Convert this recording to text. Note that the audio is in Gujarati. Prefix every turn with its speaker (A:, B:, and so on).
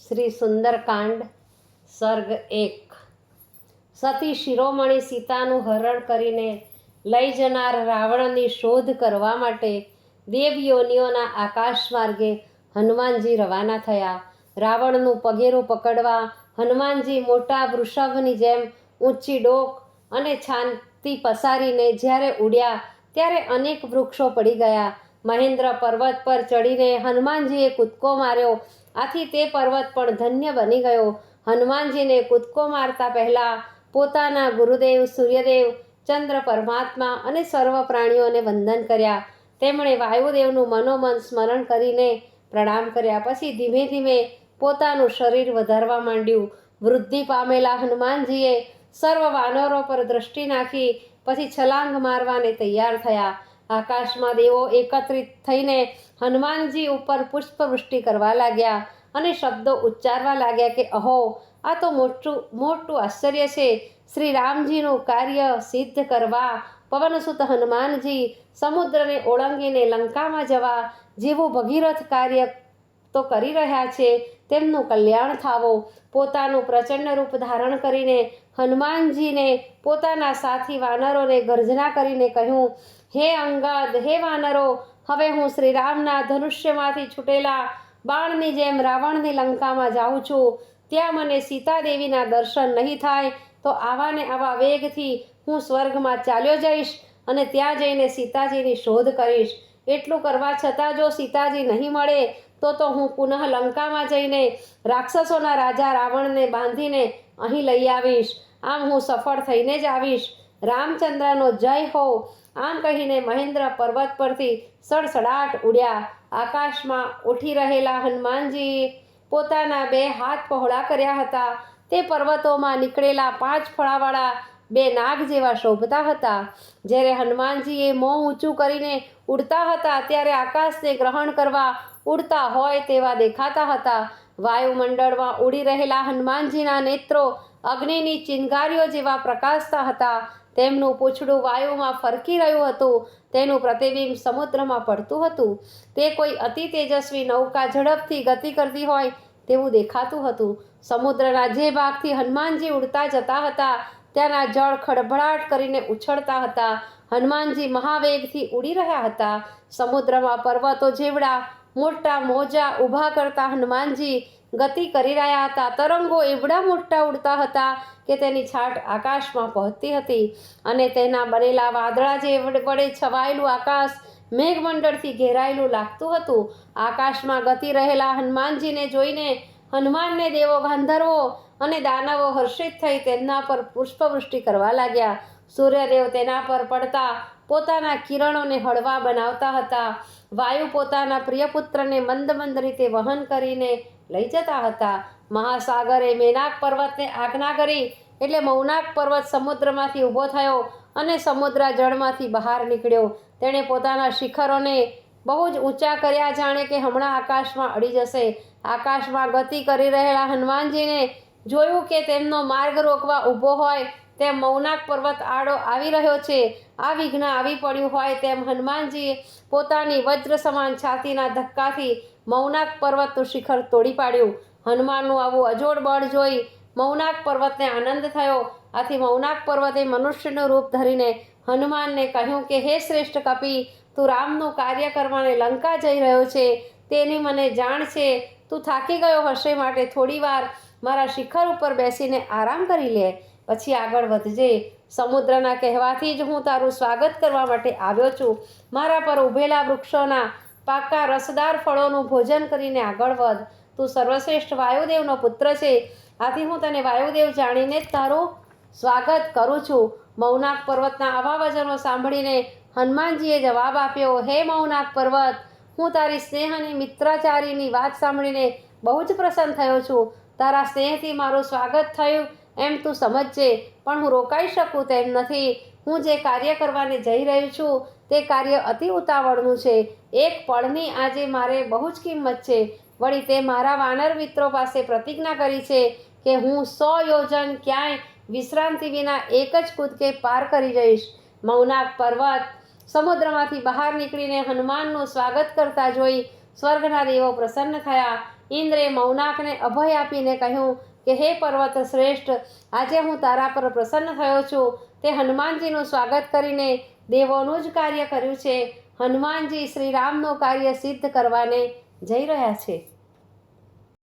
A: શ્રી સુંદરકાંડ સર્ગ 1। સતી શિરોમણી સીતાનું હરણ કરીને લઈ જનાર રાવણની શોધ કરવા માટે દેવયોનીઓના આકાશ માર્ગે હનુમાનજી રવાના થયા। રાવણનું પગેરું પકડવા હનુમાનજી મોટા વૃષભની જેમ ઊંચી ડોક અને છાતી પસારીને જ્યારે ઉડ્યા ત્યારે અનેક વૃક્ષો પડી ગયા। મહેન્દ્ર પર્વત પર ચડીને હનુમાનજીએ કૂદકો માર્યો, આથી તે પર્વત પણ ધન્ય બની ગયો। હનુમાનજીને કૂદકો મારતા પહેલાં પોતાના ગુરુદેવ સૂર્યદેવ, ચંદ્ર પરમાત્મા અને સર્વ પ્રાણીઓને વંદન કર્યા। તેમણે વાયુદેવનું મનોમન સ્મરણ કરીને પ્રણામ કર્યા। પછી ધીમે ધીમે પોતાનું શરીર વધારવા માંડ્યું। વૃદ્ધિ પામેલા હનુમાનજીએ સર્વ વાનરો પર દૃષ્ટિ નાખી પછી છલાંગ મારવાને તૈયાર થયા। આકાશમાં દેવો એકત્રિત થઈને હનુમાનજી ઉપર પુષ્પવૃષ્ટિ કરવા લાગ્યા અને શબ્દો ઉચ્ચારવા લાગ્યા કે અહો, આ તો મોટું આશ્ચર્ય છે। શ્રી રામજીનું કાર્ય સિદ્ધ કરવા પવનસુત હનુમાનજી સમુદ્રને ઓળંગીને લંકામાં જવા જેવું ભગીરથ કાર્ય તો કરી રહ્યા છે, તેમનું કલ્યાણ થાવો। પોતાનું પ્રચંડ રૂપ ધારણ કરીને હનુમાનજીને પોતાના સાથી વાનરોને ગર્જના કરીને કહ્યું, હે અંગદ, હે વાનરો, હવે હું શ્રી રામના ધનુષ્યમાંથી છૂટેલા બાણની જેમ રાવણની લંકામાં જાઉં છું। ત્યાં મને સીતાદેવીના દર્શન નહીં થાય તો આવાને આવા વેગથી હું સ્વર્ગમાં ચાલ્યો જઈશ અને ત્યાં જઈને સીતાજીની શોધ કરીશ। એટલું કરવા છતાં જો સીતાજી નહીં મળે તો હું પુનઃ લંકામાં જઈને રાક્ષસોના રાજા રાવણને બાંધીને અહીં લઈ આવીશ। આમ હું સફળ થઈને જ આવીશ। રામચંદ્રનો જય હો। આમ કહીને મહેન્દ્ર પર્વત પરથી સડસડાટ ઉડ્યા। આકાશમાં ઉઠી રહેલા હનુમાનજીએ પોતાના 2 હાથ પહોળા કર્યા હતા। તે પર્વતોમાં નીકળેલા 5 ફળાવાળા 2 નાગ જેવા શોભતા હતા। જ્યારે હનુમાનજીએ મોં ઊંચું કરીને ઉડતા હતા ત્યારે આકાશને ગ્રહણ કરવા ઉડતા હોય તેવા દેખાતા હતા। વાયુમંડળમાં ઉડી રહેલા હનુમાનજીના નેત્રો અગ્નિની ચિનગારીઓ જેવા પ્રકાશતા હતા। તેમનું પૂંછડું વાયુમાં ફરકી રહ્યું હતું, તેનું પ્રતિબિંબ સમુદ્રમાં પડતું હતું। તે કોઈ અતિ તેજસ્વી નૌકા ઝડપથી ગતિ કરતી હોય તેવું દેખાતું હતું। સમુદ્રના જે ભાગથી હનુમાનજી ઉડતા જતા હતા ત્યાંના જળ ખળભળાટ કરીને ઉછળતા હતા। હનુમાનજી મહાવેગથી ઉડી રહ્યા હતા। સમુદ્રમાં પર્વતો જેવડા મોટા મોજા ઊભા કરતા હનુમાનજી ગતિ કરી રહ્યા હતા। તરંગો એવડા મોટા ઉડતા હતા કે તેની છાટ આકાશમાં પહોંચતી હતી અને તેના બનેલા વાદળા જે વડે છવાયેલું આકાશ મેઘમંડળથી ઘેરાયેલું લાગતું હતું। આકાશમાં ગતિ રહેલા હનુમાનજીને જોઈને હનુમાનને દેવો, ગંધર્વો અને દાનવો હર્ષિત થઈ તેમના પર પુષ્પવૃષ્ટિ કરવા લાગ્યા। સૂર્યદેવ તેના પર પડતા પોતાના કિરણોને હળવા બનાવતા હતા। વાયુ પોતાના પ્રિયપુત્રને મંદ મંદ રીતે વહન કરીને લઈ જતા હતા। મહાસાગરે મેનાક પર્વતને આજ્ઞા કરી એટલે મૌનાક પર્વત સમુદ્રમાંથી ઊભો થયો અને સમુદ્ર જળમાંથી બહાર નીકળ્યો। તેણે પોતાના શિખરોને બહુ જ ઊંચા કર્યા, જાણે કે હમણાં આકાશમાં અડી જશે। આકાશમાં ગતિ કરી રહેલા હનુમાનજીને જોયું કે તેમનો માર્ગ રોકવા ઊભો હોય તેમ મૌનાક પર્વત આડો આવી રહ્યો છે। આ વિઘ્ન આવી પડ્યું હોય તેમ હનુમાનજીએ પોતાની વજ્ર સમાન છાતીના ધક્કાથી મૌનાક પર્વતનું શિખર તોડી પાડ્યું। હનુમાનનું આવું અજોડ બળ જોઈ મૌનાક પર્વતને આનંદ થયો। આથી મૌનાક પર્વતે મનુષ્યનું રૂપ ધરીને હનુમાનને કહ્યું કે હે શ્રેષ્ઠ કપી, તું રામનું કાર્ય કરવાને લંકા જઈ રહ્યો છે તેની મને જાણ છે। તું થાકી ગયો હશે, માટે થોડી વાર મારા શિખર ઉપર બેસીને આરામ કરી લે, પછી આગળ વધજે। સમુદ્રના કહેવાથી જ હું તારું સ્વાગત કરવા માટે આવ્યો છું। મારા પર ઊભેલા વૃક્ષોના પાકા રસદાર ફળોનું ભોજન કરીને આગળ વધ। તું સર્વશ્રેષ્ઠ વાયુદેવનો પુત્ર છે, આથી હું તને વાયુદેવ જાણીને જ તારું સ્વાગત કરું છું। મૌનાક પર્વતના આવા વચનો સાંભળીને હનુમાનજીએ જવાબ આપ્યો, હે મૌનાક પર્વત, હું તારી સ્નેહની મિત્રાચારીની વાત સાંભળીને બહુ જ પ્રસન્ન થયો છું। તારા સ્નેહથી મારું સ્વાગત થયું એમ તું સમજજે, પણ હું રોકાઈ શકું તેમ નથી। હું જે કાર્ય કરવાને જઈ રહી છું તે કાર્ય અતિ ઉતાવળનું છે। એક પળની આજે મારે બહુ જ કિંમત છે। વળી તે મારા વાનર મિત્રો પાસે પ્રતિજ્ઞા કરી છે કે હું 100 યોજન ક્યાંય વિશ્રાંતિ વિના એક જ કૂદકે પાર કરી જઈશ। મૌનાક પર્વત સમુદ્રમાંથી બહાર નીકળીને હનુમાનનું સ્વાગત કરતા જોઈ સ્વર્ગના દેવો પ્રસન્ન થયા। ઇન્દ્રે મૌનાકને અભય આપીને કહ્યું કે હે પર્વત શ્રેષ્ઠ, આજે હું તારા પર પ્રસન્ન થયો છું. તે હનુમાનજીનું સ્વાગત કરીને દેવોનું જ કાર્ય કર્યું છે. હનુમાનજી શ્રી રામનું કાર્ય સિદ્ધ કરવાને જઈ રહ્યા છે.